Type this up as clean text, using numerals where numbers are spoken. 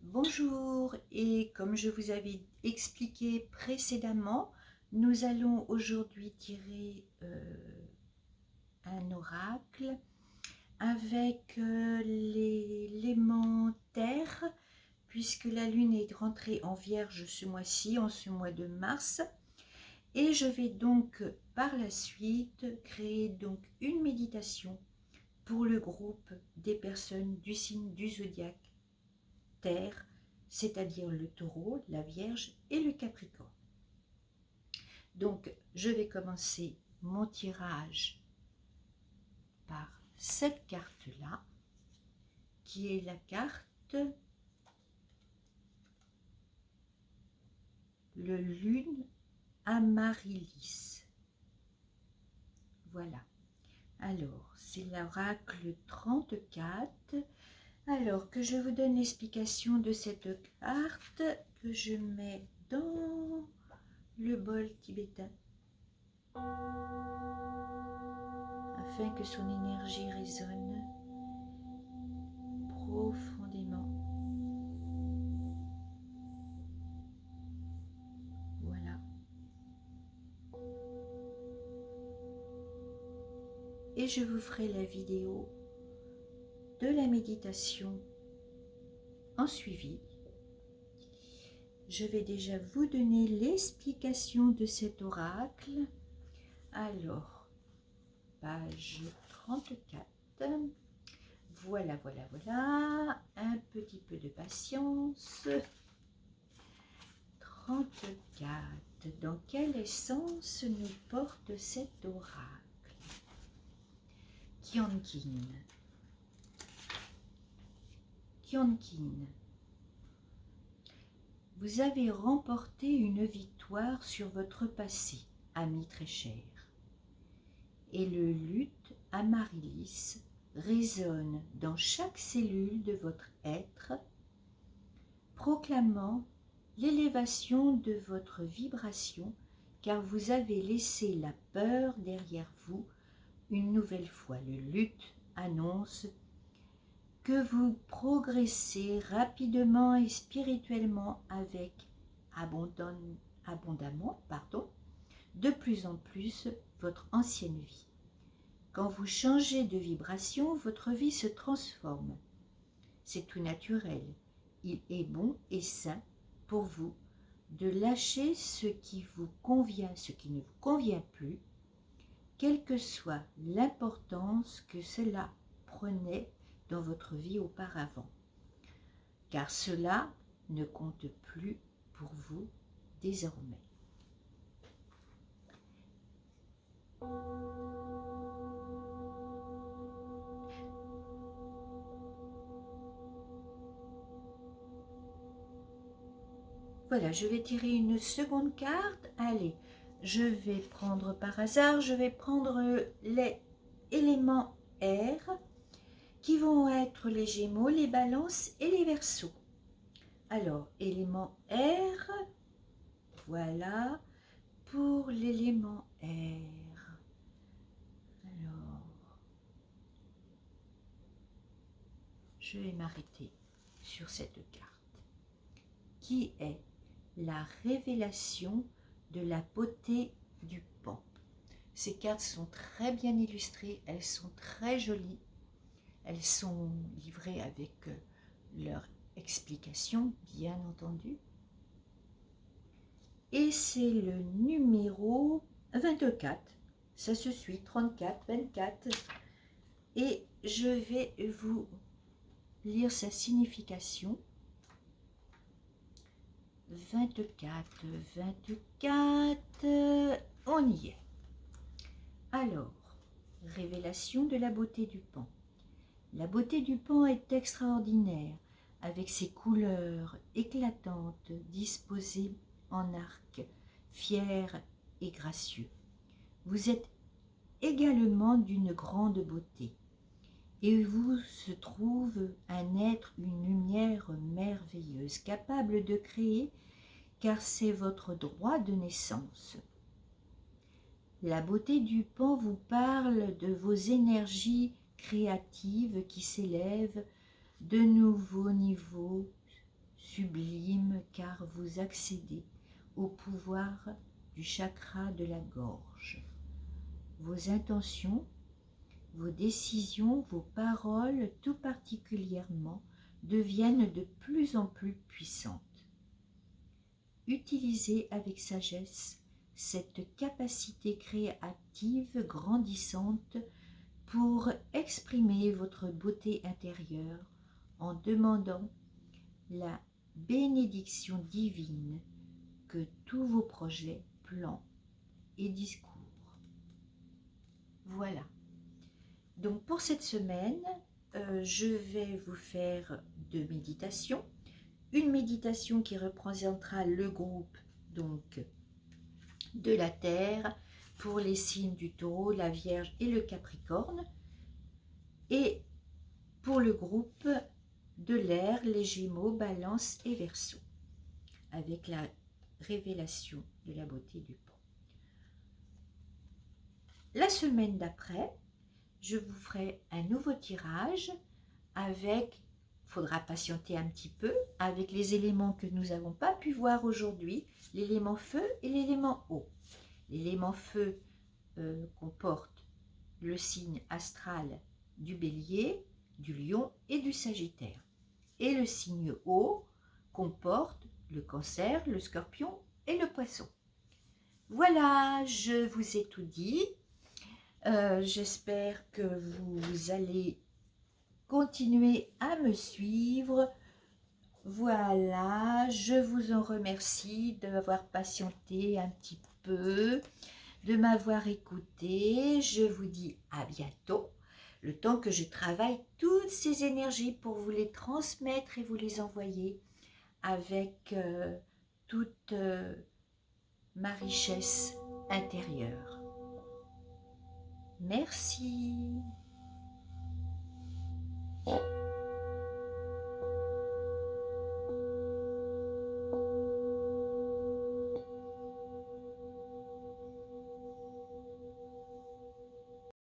Bonjour, et comme je vous avais expliqué précédemment, nous allons aujourd'hui tirer un oracle avec l'élément terre, puisque la lune est rentrée en Vierge ce mois-ci, en ce mois de mars, et je vais donc par la suite créer donc une méditation pour le groupe des personnes du signe du zodiaque terre, c'est-à-dire le taureau, la vierge et le capricorne. Donc, je vais commencer mon tirage par cette carte-là, qui est la carte le lune Amaryllis. Voilà. Alors, c'est l'oracle 34. Alors, que je vous donne l'explication de cette carte que je mets dans le bol tibétain afin que son énergie résonne profondément. Voilà. Et je vous ferai la vidéo de la méditation en suivi. Je vais déjà vous donner l'explication de cet oracle. Alors, page 34. Voilà. Un petit peu de patience. 34. Dans quel essence nous porte cet oracle? Kyankin. Vous avez remporté une victoire sur votre passé, ami très cher. Et le luth Amaryllis résonne dans chaque cellule de votre être, proclamant l'élévation de votre vibration, car vous avez laissé la peur derrière vous une nouvelle fois. Le luth annonce que vous progressez rapidement et spirituellement avec abondamment, de plus en plus votre ancienne vie. Quand vous changez de vibration, votre vie se transforme. C'est tout naturel. Il est bon et sain pour vous de lâcher ce qui vous convient, ce qui ne vous convient plus, quelle que soit l'importance que cela prenait dans votre vie auparavant, car cela ne compte plus pour vous désormais. Voilà, je vais tirer une seconde carte. Allez, je vais prendre par hasard, je vais prendre les éléments air, qui vont être les Gémeaux, les Balances et les Verseaux. Alors, élément air, voilà, pour l'élément air. Alors, je vais m'arrêter sur cette carte, qui est la révélation de la beauté du pan. Ces cartes sont très bien illustrées, elles sont très jolies. Elles sont livrées avec leur explication, bien entendu. Et c'est le numéro 24. Ça se suit, 34, 24. Et je vais vous lire sa signification. 24, 24, on y est. Alors, révélation de la beauté du pan. La beauté du pan est extraordinaire, avec ses couleurs éclatantes disposées en arc, fiers et gracieux. Vous êtes également d'une grande beauté, et vous se trouve un être, une lumière merveilleuse, capable de créer, car c'est votre droit de naissance. La beauté du pan vous parle de vos énergies créatives qui s'élèvent de nouveaux niveaux sublime car vous accédez au pouvoir du chakra de la gorge. Vos intentions, vos décisions, vos paroles tout particulièrement deviennent de plus en plus puissantes. Utilisez avec sagesse cette capacité créative grandissante pour exprimer votre beauté intérieure en demandant la bénédiction divine que tous vos projets, plans et discours. Voilà. Donc pour cette semaine, je vais vous faire 2 méditations. Une méditation qui représentera le groupe donc de la Terre pour les signes du Taureau, la Vierge et le Capricorne. Et pour le groupe de l'air, les Gémeaux, Balance et Verseau, avec la révélation de la beauté du pont. La semaine d'après, je vous ferai un nouveau tirage avec, il faudra patienter un petit peu, avec les éléments que nous n'avons pas pu voir aujourd'hui, l'élément feu et l'élément eau. L'élément feu comporte le signe astral du Bélier, du Lion et du Sagittaire. Et le signe eau comporte le Cancer, le Scorpion et le Poisson. Voilà, je vous ai tout dit. J'espère que vous allez continuer à me suivre. Voilà, je vous en remercie d'avoir patienté un petit peu, de m'avoir écouté. Je vous dis à bientôt, le temps que je travaille toutes ces énergies pour vous les transmettre et vous les envoyer avec toute ma richesse intérieure. Merci.